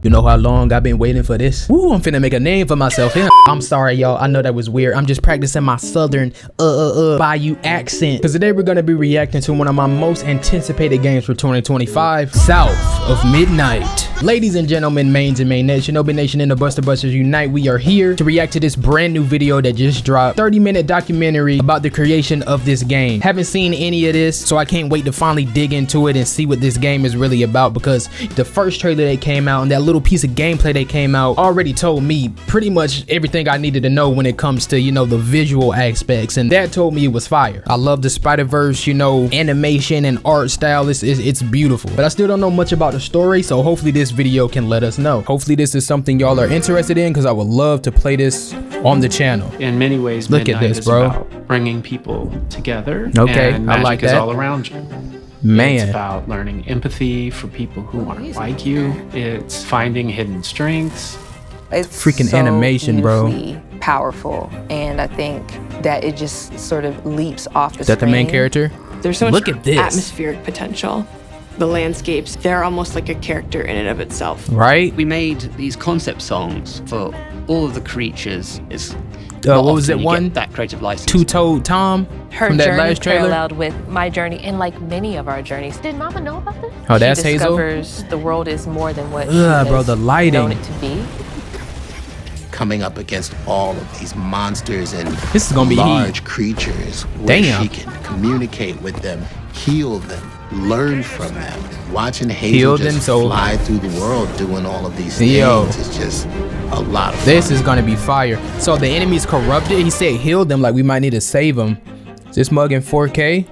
You know how long I've been waiting for this? Woo, I'm finna make a name for myself here. I'm sorry, y'all. I know that was weird. I'm just practicing my southern Bayou accent. Cause today we're gonna be reacting to one of my most anticipated games for 2025, South of Midnight. Ladies and gentlemen, mains and mainettes, Shinobi Nation and the Buster Busters unite. We are here to react to this brand new video that just dropped. 30-minute documentary about the creation of this game. Haven't seen any of this, so I can't wait to finally dig into it and see what this game is really about, because the first trailer that came out and that little piece of gameplay that came out already told me pretty much everything I needed to know when it comes to, you know, the visual aspects, and that told me it was fire. I love the Spider-Verse, you know, animation and art style. It's beautiful, but I still don't know much about the story, so hopefully this video can let us know. Hopefully this is something y'all are interested in, because I would love to play this on the channel. In many ways, look at this, bro. About bringing people together. Okay, and I like that. Magic is all around you. Man. It's about learning empathy for people who aren't like you. It's finding hidden strengths. It's freaking so animation, bro. Powerful, and I think that it just sort of leaps off the screen. That the main character? There's so much Look at this. atmospheric potential. The landscapes, they're almost like a character in and of itself. Right? We made these concept songs for all of the creatures. It's what was it, one? That creative license. Two-Toed Tom her from that journey last trailer? paralleled with my journey, and like many of our journeys. Did Mama know about this? Oh, that's she Hazel? discovers the world is more than what Bro, the lighting. known it to be. Coming up against all of these monsters and this is gonna be large creatures, where Damn. she can communicate with them, heal them, learn from them. Watching Heal Hazel them, just so fly through the world doing all of these things is just a lot of fun. This is gonna be fire. So the enemy's corrupted. He said heal them, like we might need to save them. Is this mug in 4K?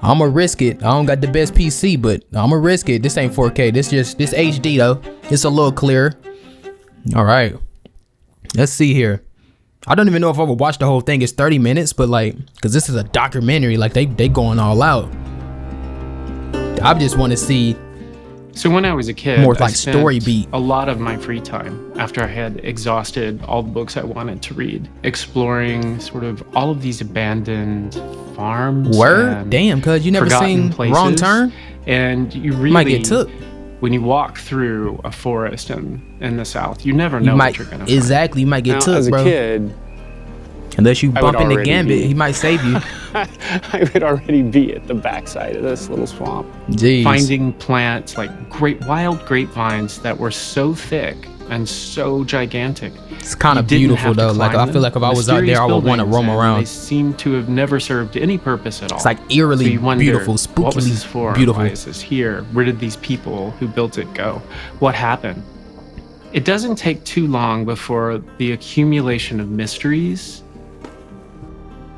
I'ma risk it. I don't got the best PC, but I'ma risk it. This ain't 4K. This HD though. It's a little clearer. All right. Let's see here. I don't even know if I would watch the whole thing. It's 30 minutes, but like, cause this is a documentary. Like they going all out. I just want to see. So when I was a kid, more I like spent story beat. a lot of my free time after I had exhausted all the books I wanted to read, exploring sort of all of these abandoned farms. Word? Damn, cuz you never seen places, Wrong Turn? And you really might get took. When you walk through a forest in the South, you never know what you're gonna find. Exactly, you might get took, as bro. a kid, unless you bump into Gambit, he might save you. I would already be at the backside of this little swamp. Jeez. Finding plants like wild grapevines that were so thick and so gigantic. It's kind of beautiful though. Like I feel like if I was out there, I would want to roam around. They seem to have never served any purpose at all. It's like eerily so you wonder, beautiful, spookily what was this for? beautiful. Why is this here? Where did these people who built it go? What happened? It doesn't take too long before the accumulation of mysteries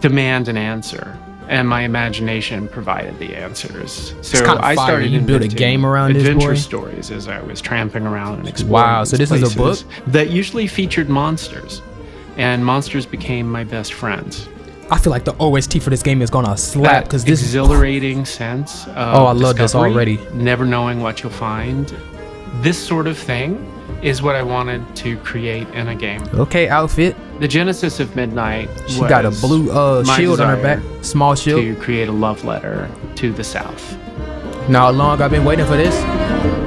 demand an answer, and my imagination provided the answers. So I started you built a game around this adventure boy? stories as I was tramping around and exploring. Wow, so this is a book that usually featured monsters, and monsters became my best friends. I feel like the OST for this game is gonna slap, because this exhilarating sense of I love this already. Never knowing what you'll find. This sort of thing is what I wanted to create in a game. Okay, outfit. The genesis of Midnight She got a blue shield on her back, small shield. To create a love letter to the South. Now how long I've been waiting for this?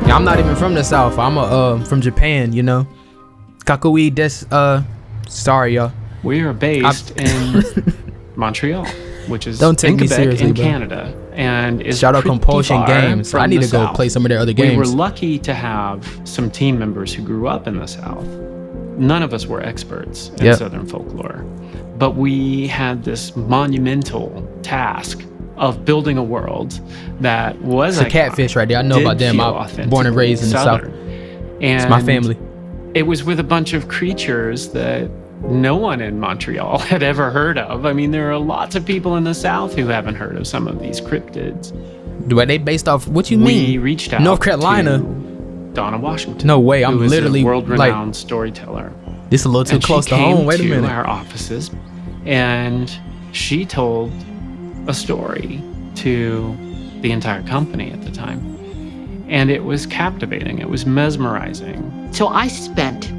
Yeah, I'm not even from the South. I'm from Japan, you know. Kakui des sorry y'all. We are based in Montreal, which is Don't take in me Quebec seriously, in bro. Canada, and is shout out Compulsion far Games. from I need the to go South. play some of their other games. We were lucky to have some team members who grew up in the South. None of us were experts in Southern folklore, but we had this monumental task of building a world that was it's a catfish right there. I know about them. I'm born and raised in the South. And it's my family. It was with a bunch of creatures that no one in Montreal had ever heard of. I mean, there are lots of people in the South who haven't heard of some of these cryptids. Are they based off, what you mean? We reached out North Carolina. to Donna Washington. No way, I'm who is literally a world-renowned storyteller. This is a little too close to home. Wait a minute. She came to our offices, and she told a story to the entire company at the time, and it was captivating. It was mesmerizing. So I spent,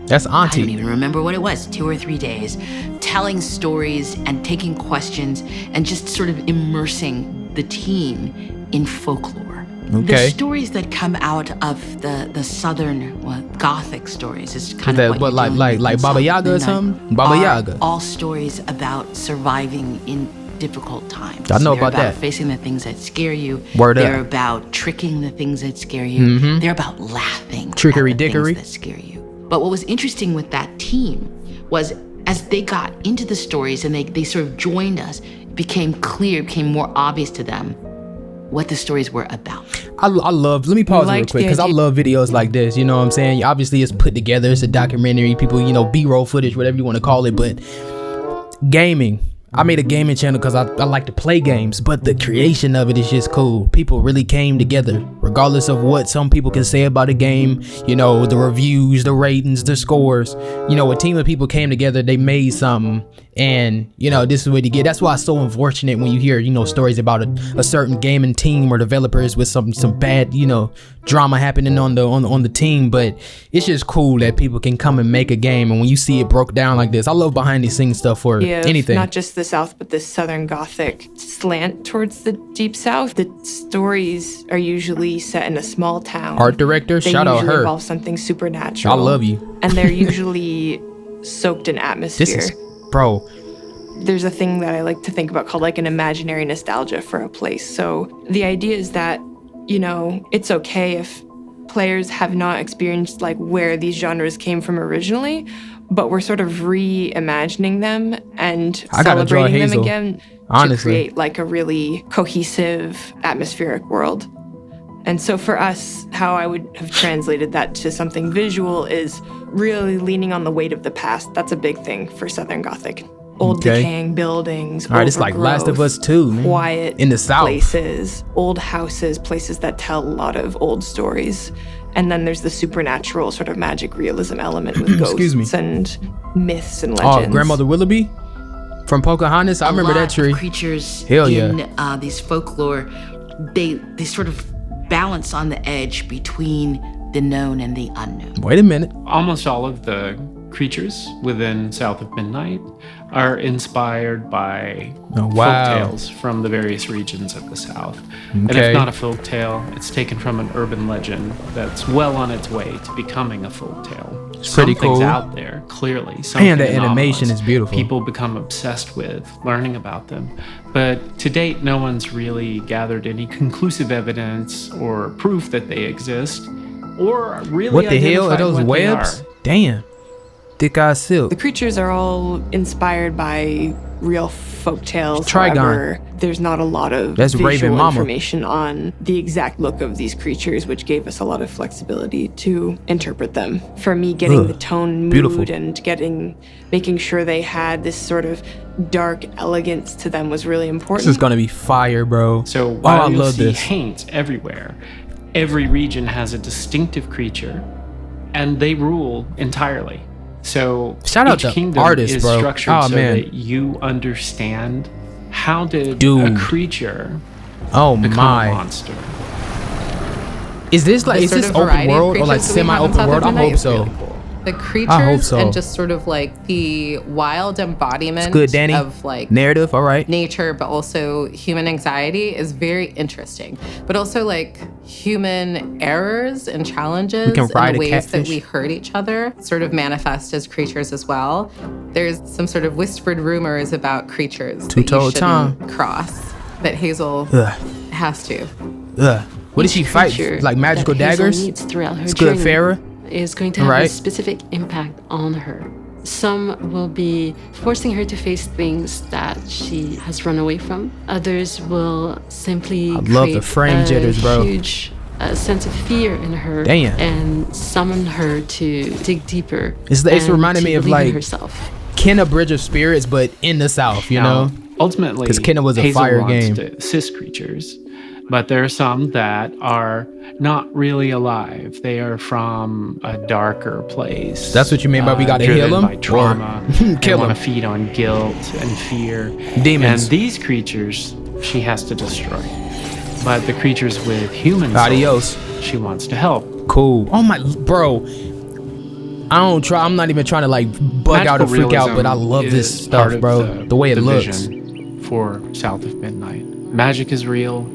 That's I Auntie. don't even remember what it was, 2 or 3 days, telling stories and taking questions and just sort of immersing the team in folklore. The stories that come out of the southern Gothic stories is kind of what you're dealing with like in Baba South Yaga or Midnight something? Baba are Yaga. all stories about surviving in difficult times. I know They're about that. facing the things that scare you. Word They're up. about tricking the things that scare you. They're about laughing Trickery at the dickery. things that scare you. But what was interesting with that team was as they got into the stories and they sort of joined us, it became clear, it became more obvious to them what the stories were about. I love, let me pause real liked quick, the because I idea- love videos like this, you know what I'm saying? Obviously it's put together, it's a documentary, people, you know, B-roll footage, whatever you want to call it, but gaming. I made a gaming channel because I like to play games, but the creation of it is just cool. People really came together, regardless of what some people can say about a game, you know, the reviews, the ratings, the scores. You know, a team of people came together, they made something, and, you know, this is what you get. That's why it's so unfortunate when you hear, you know, stories about a certain gaming team or developers with some bad, you know, drama happening on the team. But it's just cool that people can come and make a game, and when you see it broke down like this, I love behind the scenes stuff for anything. Not just the South, but the Southern Gothic slant towards the Deep South. The stories are usually set in a small town. Art director, They shout out usually her. involve something supernatural. I love you. And they're usually soaked in atmosphere. This is, bro. There's a thing that I like to think about called like an imaginary nostalgia for a place. So the idea is that, you know, it's okay if players have not experienced like where these genres came from originally, but we're sort of reimagining them and I gotta draw celebrating them Hazel, again honestly. to create like a really cohesive atmospheric world. And so for us, how I would have translated that to something visual is really leaning on the weight of the past. That's a big thing for Southern Gothic. Old decaying buildings. All right, it's like Last of Us 2, man. Quiet in the South. Places, old houses, places that tell a lot of old stories. And then there's the supernatural sort of magic realism element with Excuse ghosts me. and myths and legends. Oh, Grandmother Willoughby from Pocahontas. I remember that tree. Of creatures Hell in yeah. these folklore, they sort of balance on the edge between the known and the unknown. Wait a minute. Almost all of the creatures within South of Midnight are inspired by folktales from the various regions of the South. And if not a folktale, it's taken from an urban legend that's well on its way to becoming a folktale. It's pretty Something's cool. out there, clearly. Man, the animation is beautiful. People become obsessed with learning about them. But to date, no one's really gathered any conclusive evidence or proof that they exist, or really What the hell are identified those what they webs? are. Damn. Thick ass silk. The creatures are all inspired by real folktales. Trigon. However, there's not a lot of That's visual Raven Mama. information on the exact look of these creatures, which gave us a lot of flexibility to interpret them. For me, getting the tone, mood, Beautiful. and making sure they had this sort of dark elegance to them was really important. This is gonna be fire, bro. So I while you love see this. paint everywhere, every region has a distinctive creature, and they rule entirely. So Shout out each to kingdom artists, is bro. structured Oh, so man. that you understand how did Dude. a creature Oh become a my. monster. Is this like, The is sort this of open variety of world or like creatures that we have in semi-open South world? I of Midnight hope is so. really cool. The creatures hope so. and just sort of like the wild embodiment It's good, Danny. of like Narrative, all right. nature, but also human anxiety is very interesting. But also like human errors and challenges can ride and a the ways that catfish. we hurt each other sort of manifest as creatures as well. There's some sort of whispered rumors about creatures that you Two-toed shouldn't Tom. cross, that Hazel Ugh. has to. Ugh. What does she fight? creature Like magical that Hazel daggers? meets throughout her It's good, journey Farrah. is going to have a Right. specific impact on her. Some will be forcing her to face things that she has run away from. Others will simply I love the create frame a jitters, bro. huge sense of fear in her. Damn. And summon her to dig deeper. It's and reminding to me of believe in like herself. Kenna Bridge of Spirits, but in the South, you Now, know? ultimately, 'Cause Kenna was a Hazel fire wants game. to assist creatures, but there are some that are not really alive. They are from a darker place. That's what you mean by we gotta driven heal 'em? by trauma. Or kill want 'em? to feed on guilt and fear. Demons. And these creatures she has to destroy. But the creatures with human Adios. souls, she wants to help. Cool. Oh my, bro. I'm not even trying to like bug out or Magical freak out, but I realism love this is stuff, part of bro. The way it looks. vision for South of Midnight. Magic is real.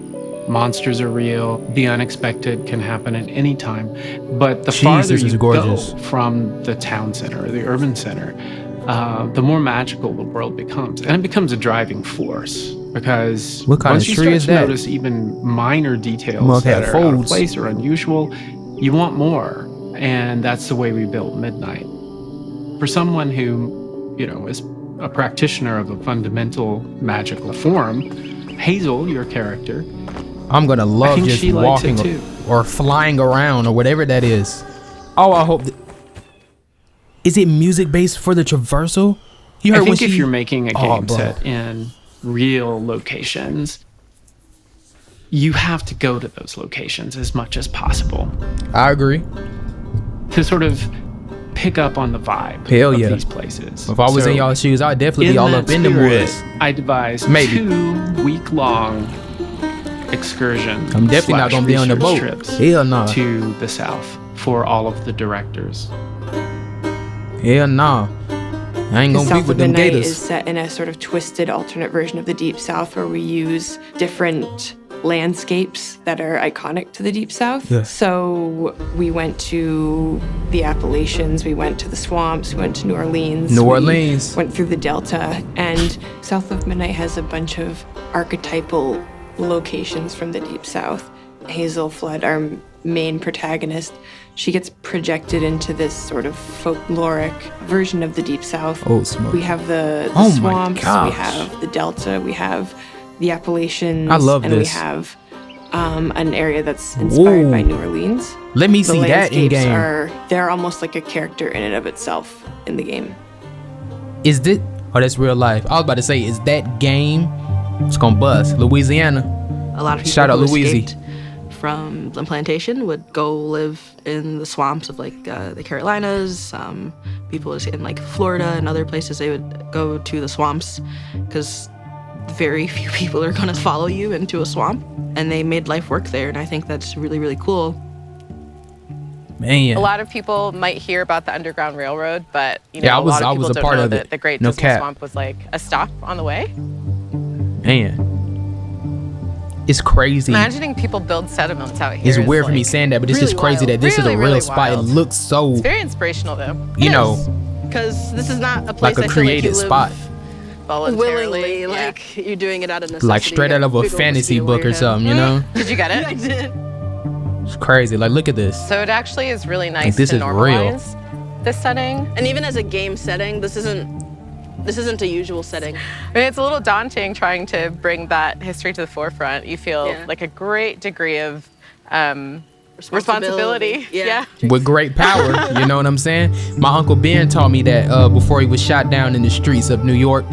Monsters are real. The unexpected can happen at any time. But the Jeez, farther this is you gorgeous. go from the town center or the urban center, the more magical the world becomes. And it becomes a driving force because What kind once of you tree start is to that? notice even minor details Must that have are out of folds. place or unusual, you want more. And that's the way we built Midnight. For someone who, is a practitioner of a fundamental magical form, Hazel, your character, I'm gonna I love think just she likes it walking too. or flying around or whatever that is. Oh, I hope. Is it music based for the traversal? You heard I when think if she- you're making a Oh, game bro. set in real locations, you have to go to those locations as much as possible I agree. to sort of pick up on the vibe Hell of yeah. these places. If I was So in y'all's shoes, I'd definitely be all that up in the spirit, woods. I devised Maybe. 2 week-long excursions. I'm definitely not gonna be on the boat. Trips Hell nah. to the south for all of the directors. Hell nah. I ain't The gonna be South with of them Midnight gators. is set in a sort of twisted alternate version of the Deep South where we use different landscapes that are iconic to the Deep South. Yeah. So we went to the Appalachians, we went to the swamps, we went to New Orleans. New we Orleans. went through the Delta, and South of Midnight has a bunch of archetypal locations from the Deep South. Hazel Flood, our main protagonist, she gets projected into this sort of folkloric version of the Deep South. Oh, smoke. We have the Oh my swamps, we gosh. have the Delta, we have the Appalachians, I love and this. we have an area that's inspired Whoa. by New Orleans. Let me The see that in landscapes game. they're almost like a character in and of itself in the game. Is this? Oh, that's real life. I was about to say, is that game? It's gonna bust. Louisiana. A lot of people Shout out who Louisi. escaped from the plantation would go live in the swamps of like the Carolinas. People in like Florida and other places, they would go to the swamps because very few people are gonna follow you into a swamp, and they made life work there. And I think that's really, really cool. Man. A lot of people might hear about the Underground Railroad, but Yeah, I a lot was of people a don't part know of that it. the Great No Dismal cap. Swamp was like a stop on the way. Man. It's crazy. Imagining people build settlements out here. It's is, weird for me like, saying that, but it's really just crazy wild. that this is Really, a real really spot. It wild. looks so, It's very inspirational, though. you know, Because this is not a place like a I feel like you created live spot. Voluntarily. willingly, yeah. like you're doing it out of necessity. Like straight out of a Big old fantasy mosquito book over or your head. something, you know? Did you get it? I did. It's crazy. Like, look at this. So it actually is really nice Like, this to is real. normalize this setting. And even as a game setting, this isn't a usual setting. I mean, it's a little daunting trying to bring that history to the forefront. You feel Yeah. like a great degree of responsibility. Yeah. With great power, you know what I'm saying? My Uncle Ben taught me that before he was shot down in the streets of New York.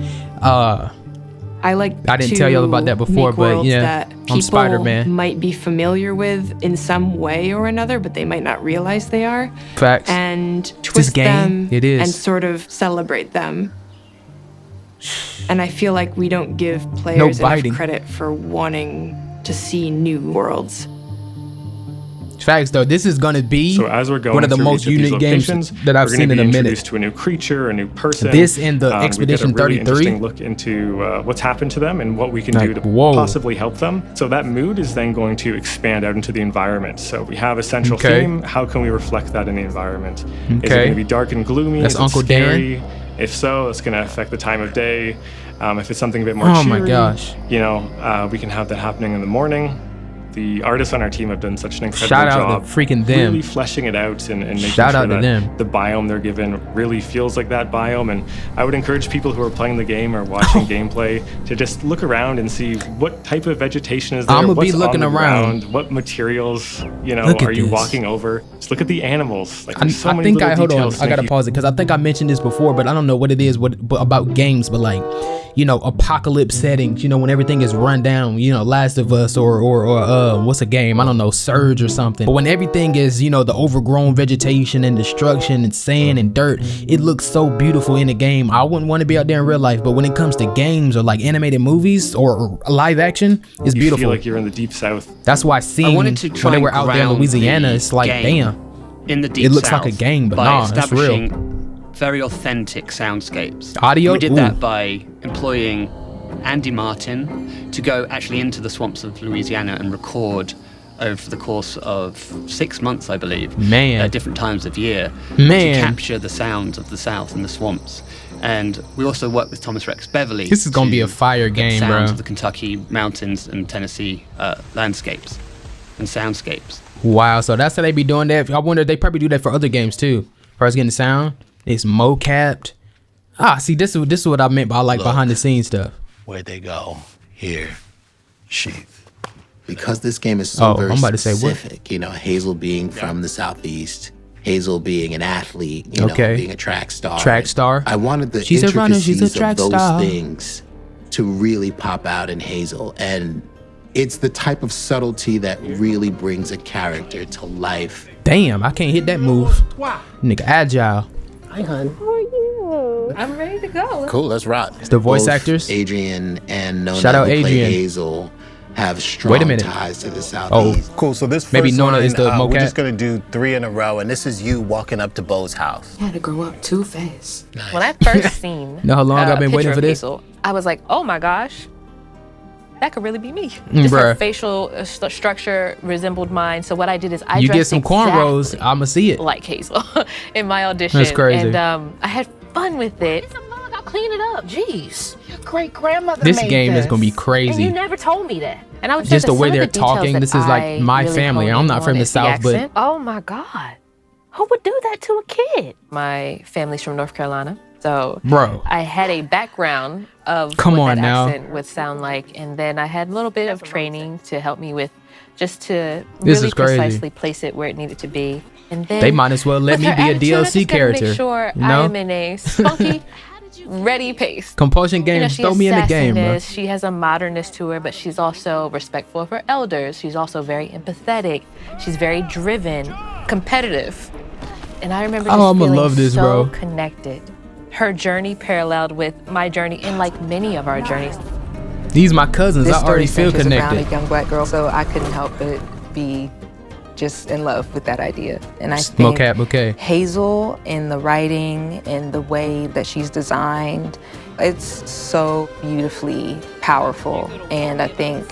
I like I didn't to tell y'all about that before, make but worlds yeah, that I'm people Spider-Man. might be familiar with in some way or another, but they might not realize they are. Facts. And twist game, them it is. and sort of celebrate them. And I feel like we don't give players biting. enough credit for wanting to see new worlds. Facts, though. This is gonna be So as we're going one of the through most each of these unique games locations, that I've we're seen gonna in a be minute. introduced to a new creature, a new person. This and the We get Expedition a really 33. interesting look into what's happened to them and what we can Like, do to whoa. possibly help them. So that mood is then going to expand out into the environment. So we have a central Okay. theme. How can we reflect that in the environment? Is it Okay. going to be dark and gloomy? That's is it Uncle Dan. scary? If so, it's going to affect the time of day. If it's something a bit more Oh my cheery, gosh. we can have that happening in the morning. The artists on our team have done such an incredible Shout out job to freaking them. really fleshing it out and making Shout sure out to that them. the biome they're given really feels like that biome. And I would encourage people who are playing the game or watching gameplay to just look around and see what type of vegetation is there. I'ma be what's on looking the around. ground, what materials Look at are you this. walking over. Just look at the animals. Like I there's so many think little hold on. details. I gotta Thank you. pause it because I think I mentioned this before, but I don't know what it is. But about games, but like, apocalypse settings. When everything is run down. Last of Us or what's a game? I don't know, Surge or something. But when everything is the overgrown vegetation and destruction and sand and dirt, it looks so beautiful in the game. I wouldn't want to be out there in real life, but when it comes to games or like animated movies or live action, it's You beautiful. feel like you're in the deep south. That's why seeing wanted to try when they and were out there in ground Louisiana, the it's like, game damn. in the deep It looks south like a game, but by nah, it's real. establishing very authentic soundscapes. Audio? We did Ooh. that by employing Andy Martin to go actually into the swamps of Louisiana and record over the course of 6 months, I believe, at different times of year, to capture the sounds of the South and the swamps. And we also worked with Thomas Rex Beverly. This is gonna be a fire game, the sounds bro. of the Kentucky mountains and Tennessee landscapes and soundscapes. Wow, so that's how they be doing that. I wonder if they probably do that for other games too. As far as getting the sound, it's mocapped. See, this is what I meant by like behind the scenes stuff. Where'd they go? Here. Sheath. Because this game is so very I'm about to say, specific, what? you know, Hazel being from the Southeast, Hazel being an athlete, you know, being a track star. Track star. I wanted the She's a runner, she's a intricacies track of those star. things to really pop out in Hazel. And it's the type of subtlety that really brings a character to life. Damn, I can't hit that move. Nigga, agile. Hi, hun. How are you? I'm ready to go. Cool, let's rock. It's the voice Both actors. Adrian and Nona, Shout out who play Adrian. Hazel, have strong ties to the Southeast. Cool, so this first Maybe Nona line, is the we're mocap. just gonna do 3 in a row, and this is you walking up to Bo's house. Had to grow up too fast. When I first seen Know how long I've been picture waiting of for this? Hazel, I was like, oh my gosh, that could really be me. Mm, Just her bruh. facial structure resembled mine. So what I did is I You get dressed some cornrows, exactly I'ma see it. like Hazel in my audition. That's crazy. And I had fun with it. It's a mug. I'll clean it up. Jeez, your great grandmother This made game this. is gonna be And crazy. you never told me that. And I would say Just that the way some of they're the details talking, that this is like I my really family. honed I'm in not from on the is South, but- accent. Oh my God, who would do that to a kid? My family's from North Carolina. So Bro. I had a background of Come what on that now. accent would sound like, and then I had a little bit of training to help me with just to This really is crazy. precisely place it where it needed to be. And then They might as well let with me her be a attitude, I DLC just gotta character. Make sure you I know? am in a spunky, ready pace. Compulsion You know, Games, she throw has me in the game, bro. sassiness, she has a modernness to her, but she's also respectful of her elders. She's also very empathetic. She's very driven, competitive. And I remember just I'ma feeling love this, so bro. connected. Her journey paralleled with my journey, and like many of our journeys. These my cousins. This I already story feel centers around connected. a young black girl, so I couldn't help but be just in love with that idea. And I think Mocap, okay. Hazel, in the writing and the way that she's designed, it's so beautifully powerful. And I think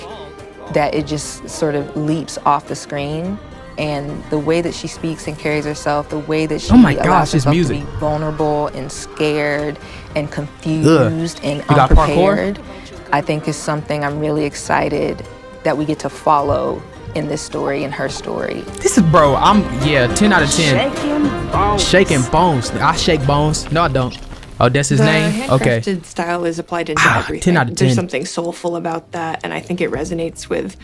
that it just sort of leaps off the screen. And the way that she speaks and carries herself, the way that she Oh my allows gosh, this herself music. to be vulnerable and scared and confused and You got parkour? unprepared, I think is something I'm really excited that we get to follow in this story and her story. This is, bro, 10 out of 10. Shaking bones. Shaking bones. I shake bones. No, I don't. Oh, that's his The name? Okay. handcrafted style is applied into 10 everything. out of 10. There's something soulful about that, and I think it resonates with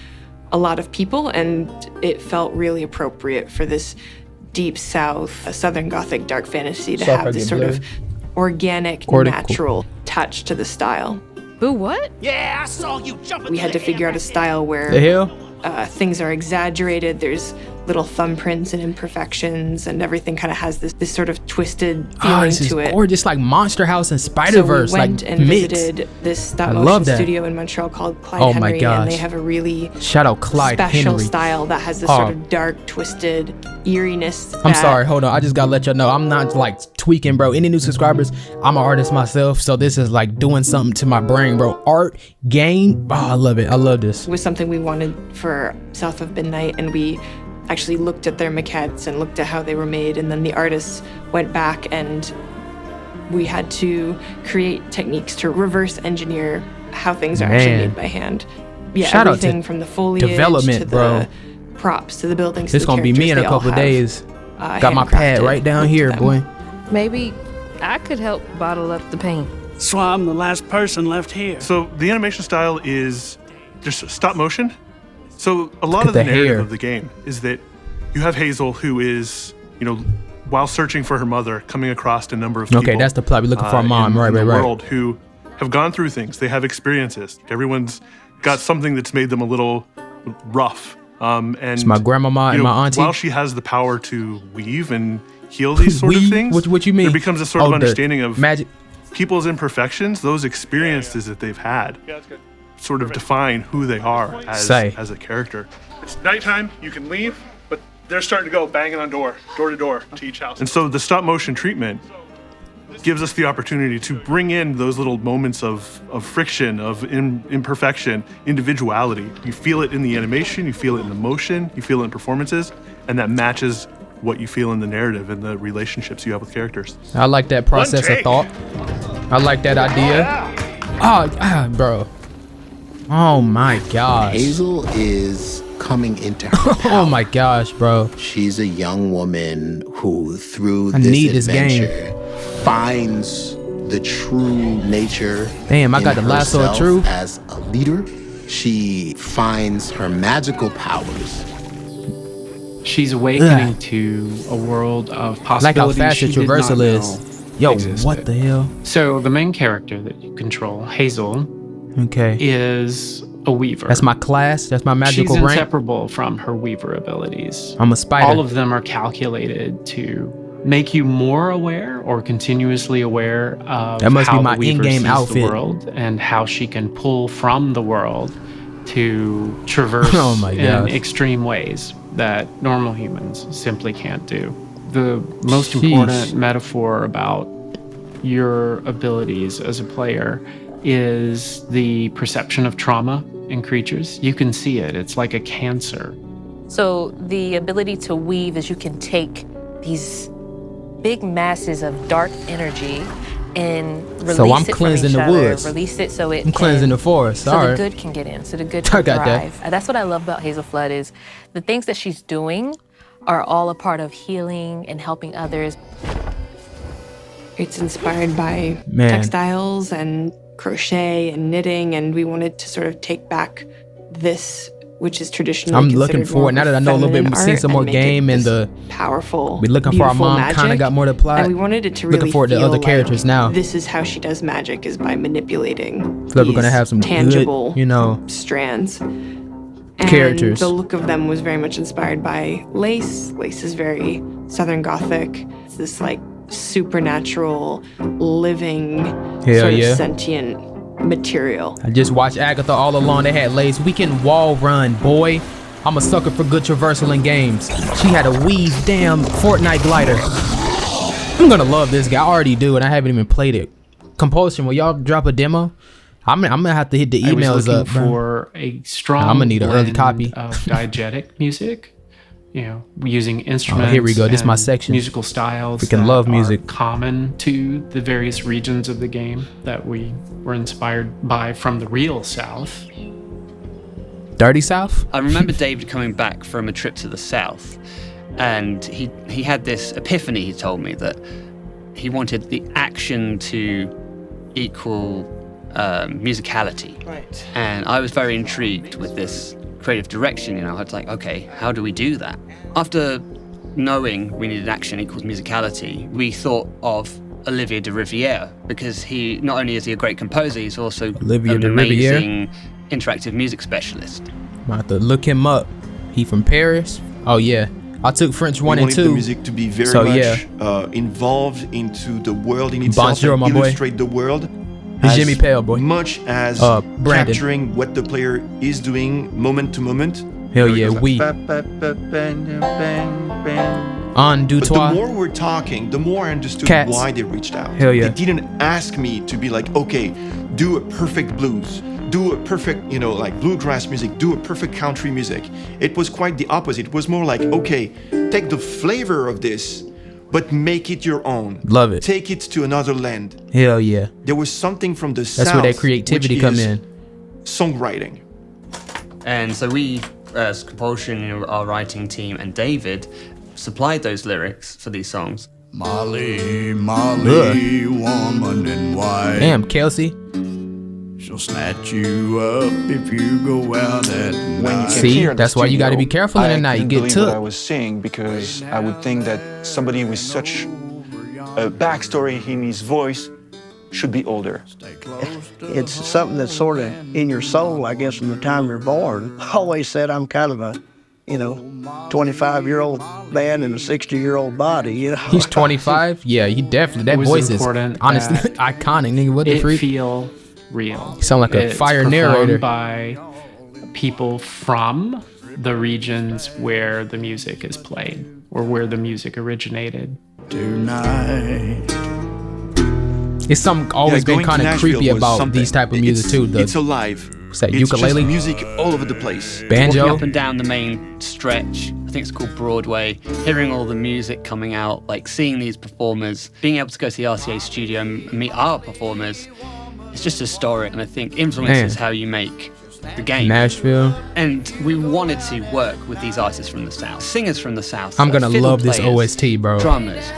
a lot of people, and it felt really appropriate for this deep South, a Southern Gothic dark fantasy to have this sort of organic, natural touch to the style. Boo, what? Yeah, I saw you jumping. We had to figure out a style where The hell? things are exaggerated. There's little thumbprints and imperfections, and everything kind of has this sort of twisted feeling this is to it. gorgeous, like Monster House and Spider-Verse, So we went like and mix. visited this stop I motion love that. studio in Montreal called Clyde Oh my Henry, gosh. and they have a really Shout out Clyde special Henry. style that has this Oh. sort of dark, twisted eeriness. I'm that- sorry, hold on. I just gotta let y'all know I'm not like tweaking, bro. Any new subscribers? I'm an artist myself, so this is like doing something to my brain, bro. Art, game, oh, I love it. I love this. Was something we wanted for South of Midnight, and we actually looked at their maquettes and looked at how they were made, and then the artists went back and we had to create techniques to reverse engineer how things are actually Man. made by hand. Yeah, Shout out to everything from the foliage development, to the bro. props to the buildings. This to the gonna be me in a characters, they all couple have, days. Got my pad handcrafted right down look to here, them. boy. Maybe I could help bottle up the pain. So I'm the last person left here. So the animation style is just stop motion. So a lot Look of at the the narrative hair. of the game is that you have Hazel, who is, while searching for her mother, coming across a number of people. Okay, that's the plot. We're looking for a mom. in Right. the world who have gone through things. They have experiences. Everyone's got something that's made them a little rough. And It's my grandmama and my auntie. While she has the power to weave and heal these sort of Weave? things, What you mean? there becomes a sort of the understanding of magic. people's imperfections. Those experiences that they've had sort of define who they are as a character. It's nighttime. You can leave, but they're starting to go banging on door to door to each house. And so the stop motion treatment gives us the opportunity to bring in those little moments of friction, of imperfection, individuality. You feel it in the animation, you feel it in the motion, you feel it in performances, and that matches what you feel in the narrative and the relationships you have with characters. I like that process of thought. I like that idea. Bro. Oh my gosh. Hazel is coming into her power. Oh my gosh, bro. She's a young woman who, through this adventure, finds the true nature. Damn, I got the lasso of truth. As a leader, she finds her magical powers. She's awakening to a world of possibilities. Like how fast the traversal is. Yo, existed. What the hell? So the main character that you control, Hazel, is a weaver. That's my class. That's my magical She's rank. inseparable from her weaver abilities. I'm a spider. All of them are calculated to make you more aware or continuously aware of that must how be my the weaver in-game sees outfit. the world and how she can pull from the world to traverse in extreme ways that normal humans simply can't do. The most important metaphor about your abilities as a player is the perception of trauma in creatures. You can see it. It's like a cancer. So the ability to weave is you can take these big masses of dark energy and release So I'm it cleansing from each the other, woods. release it so it I'm cleansing the forest. so All the right. good can get in, so the good I can got that. thrive. And that's what I love about Hazel Flood is the things that she's doing are all a part of healing and helping others. It's inspired by textiles and crochet and knitting, and we wanted to sort of take back this, which is traditionally I'm looking forward, now that I know a little bit, we've seen some more game and the powerful, we're looking for our mom kind of got more to plot. And we wanted it to really looking forward to feel other like characters now. This is how she does magic, is by manipulating So we're gonna have some tangible, good, strands. Characters. And the look of them was very much inspired by lace. Lace is very Southern Gothic. It's this like supernatural, living, sort of sentient material. I just watched Agatha all along. They had lace. We can wall run, boy. I'm a sucker for good traversal in games. She had a weave damn Fortnite glider. I'm gonna love this guy. I already do, and I haven't even played it. Compulsion, will y'all drop a demo? I'm gonna have to hit the emails I was looking up, bro. for a strong I'm gonna need an early blend copy of diegetic music. You know, using instruments. Here we go. This is my and section. Musical styles. Freaking love music. Common to the various regions of the game that we were inspired by from the real South. Dirty South? I remember David coming back from a trip to the South, and he had this epiphany. He told me that he wanted the action to equal musicality. Right. And I was very intrigued with this creative direction. You know, I was like, okay, how do we do that? After knowing we needed action equals musicality, we thought of Olivier de Rivière, because he not only is he a great composer, he's also an amazing interactive music specialist. I'm about to look him up. He from Paris? Oh yeah. I took French 1 and 2. We wanted the music to be very much involved into the world in itself, Bonjour, and my boy. illustrate the world. He's Jimmy Pale, boy. Much as capturing what the player is doing moment to moment. Hell yeah, we. On du But toit. the more we're talking, the more I understood Cats. why they reached out. Hell yeah. They didn't ask me to be like, okay, do a perfect blues, do a perfect, like bluegrass music, do a perfect country music. It was quite the opposite. It was more like, okay, take the flavor of this, but make it your own. Love it. Take it to another land. Hell yeah. There was something from the South. That's where that creativity which come is in. Songwriting. And so we, as Compulsion, our writing team, and David, supplied those lyrics for these songs. Molly, Molly, woman in white. Damn, Kelsey. She'll snatch you up if you go out at night. See, that's why you got to be careful in the night. You get what I took. was seeing, because I would think that somebody with such a backstory in his voice should be older. It's something that's sort of in your soul, I guess, from the time you're born. I always said I'm kind of a, 25-year-old man in a 60-year-old body. He's 25? Yeah, he definitely. That voice is honestly iconic, nigga. What the It freak? feel real. You sound like a It's fire performed narrator. by people from the regions where the music is played or where the music originated. Tonight, It's something always been going to kind of Nashville creepy was about something. these type of music too. It's alive. What's that, It's ukulele? just music all over the place. Banjo? Walking up and down the main stretch, I think it's called Broadway, hearing all the music coming out, like seeing these performers, being able to go to the RCA studio and meet our performers, it's just historic, and I think influences how you make the game. Nashville. And we wanted to work with these artists from the South, singers from the South. I'm gonna fiddle love this players, OST, bro. Drummers,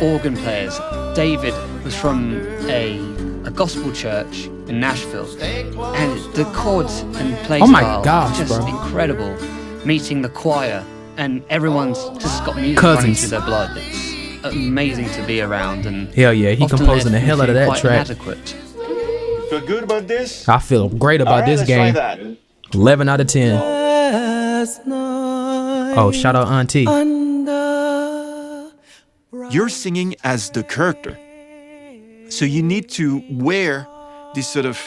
organ players. David was from a gospel church in Nashville, and the chords and play Oh my style gosh, just bro. incredible. Meeting the choir, and everyone's just got music Cousins. running through their blood. It's amazing to be around, and Hell yeah, he often composing the left hell out of me that quite track. inadequate. Feel good about this? I feel great about All right, this let's try game. that. 11 out of 10. Oh, shout out Auntie. You're singing as the character. So you need to wear this sort of,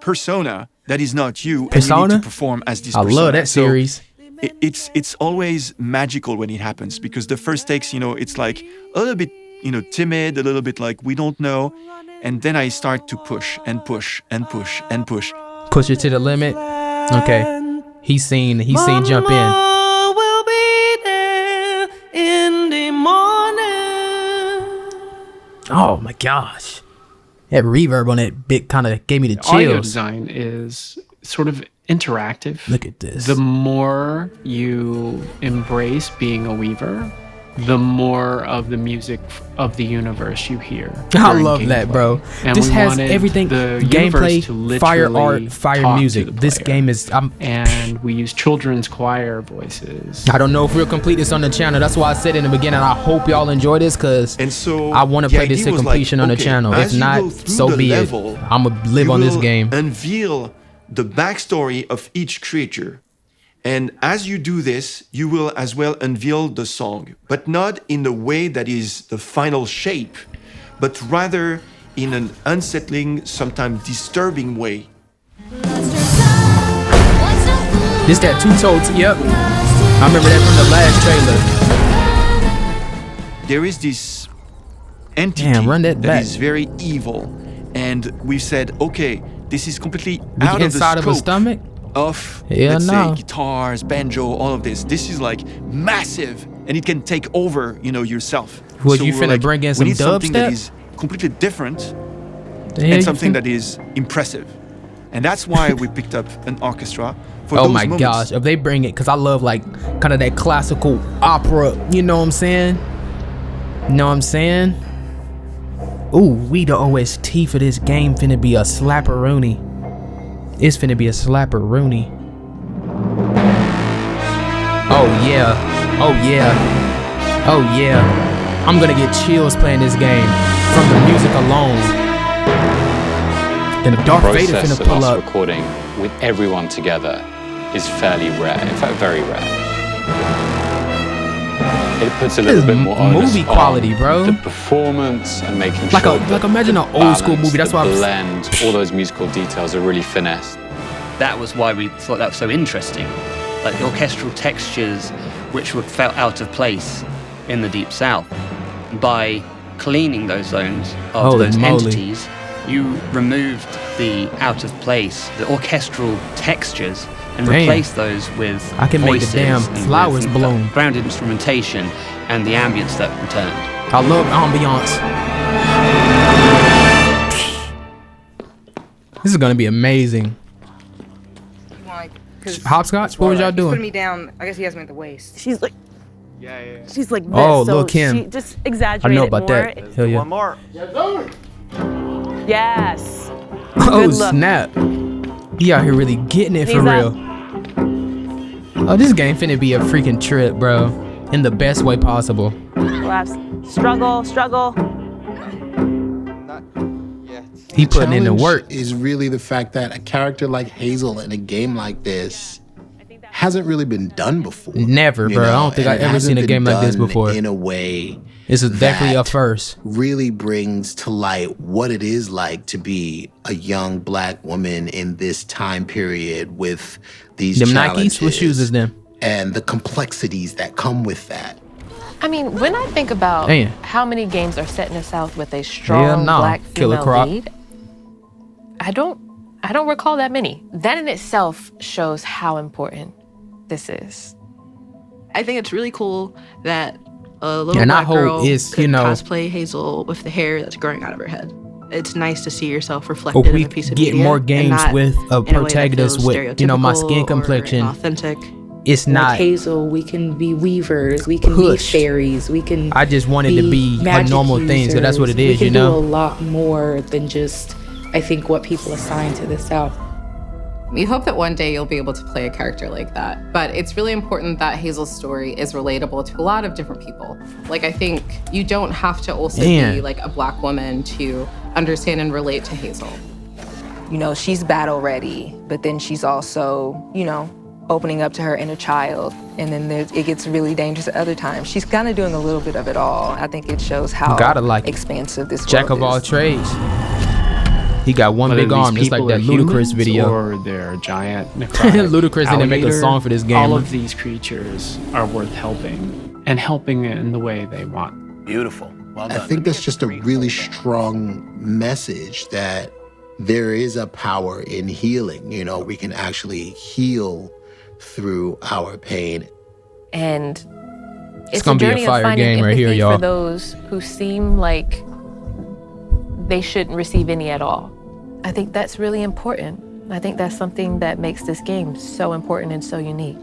persona that is not you, and you Persona? need to perform as this I persona. love that series. It's always magical when it happens, because the first takes, it's like a little bit, timid, a little bit like we don't know. And then I start to push and push and push and push. Push it to the limit. Okay. He's seen jump in. Will be there in the morning. Oh my gosh. That reverb on that bit kind of gave me the Audio chills. design is sort of interactive. Look at this. The more you embrace being a weaver, the more of the music of the universe you hear. I during love that, gameplay. bro. And This we has wanted everything. the Gameplay, universe to fire literally art, fire talk to music. the This player. game is... And we use children's choir voices. I don't know if we'll complete this on the channel. That's why I said in the beginning, I hope y'all enjoy this, because I want to the play this idea to was completion like, on the okay, channel. If as you not, go through so the be level, it. I'm going to live you on this will game. Unveil the backstory of each creature. And as you do this, you will as well unveil the song, but not in the way that is the final shape, but rather in an unsettling, sometimes disturbing way. This that two-toed, yep. I remember that from the last trailer. There is this entity Run that back. is very evil, and we said, okay, this is completely We out of the inside of a scope stomach? of, Yeah, let's no. say, guitars, banjo, all of this. This is like massive, and it can take over, yourself. Would So you we're finna bring in we some need something that dubstep? is completely different, The hell you and something finna- that is impressive. And that's why we picked up an orchestra for Oh those my moments. gosh, if they bring it, because I love like kind of that classical opera, you know what I'm saying? Know what I'm saying? Ooh, we the OST for this game finna be a slapper-rooney. It's finna be a slapper-rooney. Oh yeah, oh yeah, oh yeah. I'm gonna get chills playing this game from the music alone. Then if Darth Vader process finna of pull us up. recording with everyone together is fairly rare, in fact very rare. It puts a This little is bit more onus movie on quality, bro. the performance and making Like sure like imagine an old school movie. That's why the I'm blend, all those musical details are really finessed. That was why we thought that was so interesting. Like the orchestral textures, which felt out of place in the Deep South. By cleaning those zones of Holy those moly. entities, you removed the out of place, the orchestral textures, and Damn. replaced those with I can make the voices damn and flowers with bloom. ground instrumentation and the ambience that returned. I love ambiance. This is gonna be amazing. Hopscotch? What was y'all He's putting doing? me down. I guess he has me at the waist. She's like, she's like this. Oh, so Lil' Kim. She just I exaggerated know about more. that. Hell yeah. One more. Yes. Oh Good look. snap. He out here really getting it for Knees real. up. Oh, this game finna be a freaking trip, bro. In the best way possible. Collapse. Struggle. Struggle. He putting in the challenge work. is really the fact that a character like Hazel in a game like this hasn't really been done before. Never, you bro. I know? don't think And I've it ever seen a hasn't game been like this done before. in a way This is definitely a that first. really brings to light what it is like to be a young black woman in this time period with these Them challenges Nikes? What shoes is them? and the complexities that come with that. I mean, when I think about how many games are set in the South with a strong black female lead, I don't recall that many. That in itself shows how important this is. I think it's really cool that a little black girl could cosplay Hazel with the hair that's growing out of her head. It's nice to see yourself reflected in a piece of media. We get more games with a protagonist with, my skin complexion. Authentic. It's not like Hazel. We can be weavers. We can be fairies. We can. I just wanted to be a normal thing, so that's what it is. We can do a lot more than just, I think, what people assign to the South. We hope that one day you'll be able to play a character like that. But it's really important that Hazel's story is relatable to a lot of different people. Like, I think you don't have to also be like a black woman to understand and relate to Hazel. She's battle ready, but then she's also, opening up to her inner child. And then it gets really dangerous at other times. She's kind of doing a little bit of it all. I think it shows how expansive this world Jack of all trades. He got one big arm, just like that Ludacris video. Or they're giant necrotic Ludacris didn't make a song for this game. All of these creatures are worth helping, and helping in the way they want. Beautiful. Well done. I think that's just a really strong message that there is a power in healing. We can actually heal through our pain. And it's gonna be a fire game right here, y'all. For those who seem like they shouldn't receive any at all. I think that's really important. I think that's something that makes this game so important and so unique.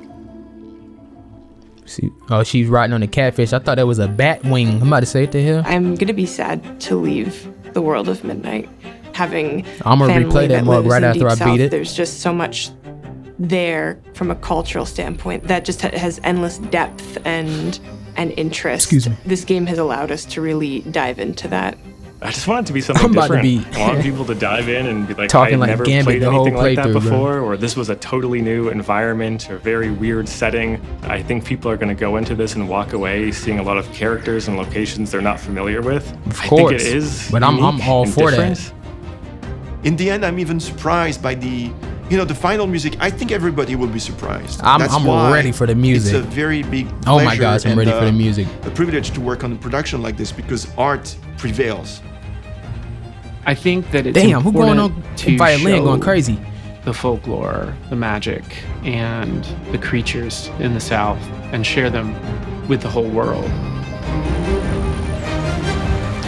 See, she's riding on a catfish. I thought that was a bat wing. I'm about to say it to her. I'm gonna be sad to leave the world of Midnight. Having I'm gonna replay that mug right after I beat it. There's just so much there from a cultural standpoint that just has endless depth and interest. Excuse me. This game has allowed us to really dive into that. I just want it to be something different. I want people to dive in and be like, I've never played anything like that before, or this was a totally new environment or very weird setting. I think people are going to go into this and walk away seeing a lot of characters and locations they're not familiar with. Of course. I think it is but I'm all for that. In the end, I'm even surprised by the final music. I think everybody will be surprised. I'm ready for the music. It's a very big pleasure. Oh my gosh, I'm ready for the music. A privilege to work on a production like this because art prevails. I think that it's Damn, who going on to violin going crazy? The folklore, the magic, and the creatures in the South, and share them with the whole world.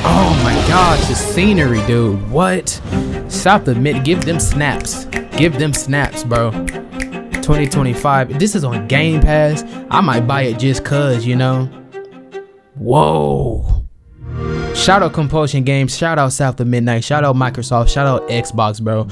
Oh my gosh, the scenery, dude. What? South of Mid, give them snaps. Give them snaps, bro. 2025. This is on Game Pass. I might buy it just cause, Whoa. Shout out Compulsion Games, shout out South of Midnight, shout out Microsoft, shout out Xbox, bro.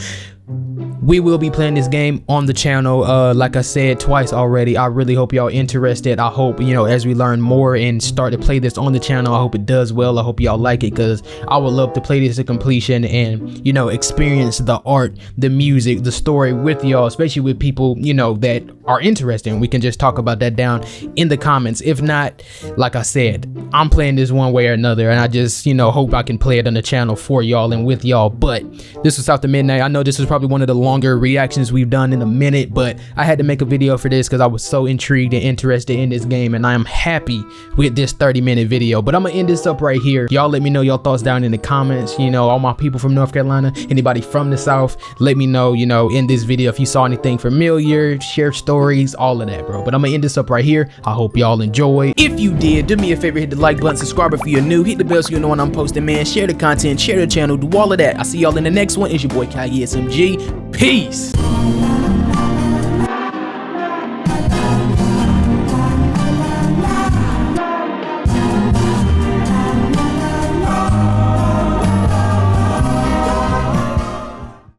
We will be playing this game on the channel, like I said twice already. I really hope y'all interested. I hope, as we learn more and start to play this on the channel, I hope it does well. I hope y'all like it, because I would love to play this to completion and, experience the art, the music, the story with y'all, especially with people, that are interested. We can just talk about that down in the comments. If not, like I said, I'm playing this one way or another, and I just, hope I can play it on the channel for y'all and with y'all. But this was South of Midnight. I know this is probably one of the longer reactions we've done in a minute, but I had to make a video for this because I was so intrigued and interested in this game, and I am happy with this 30-minute video. But I'm gonna end this up right here. Y'all let me know your thoughts down in the comments. All my people from North Carolina, anybody from the South, let me know, in this video if you saw anything familiar, share stories, all of that, bro. But I'm gonna end this up right here. I hope y'all enjoy. If you did, do me a favor, hit the like button, subscribe if you're new, hit the bell so you know when I'm posting, man. Share the content, share the channel, do all of that. I'll see y'all in the next one. It's your boy Kai SMG. Peace.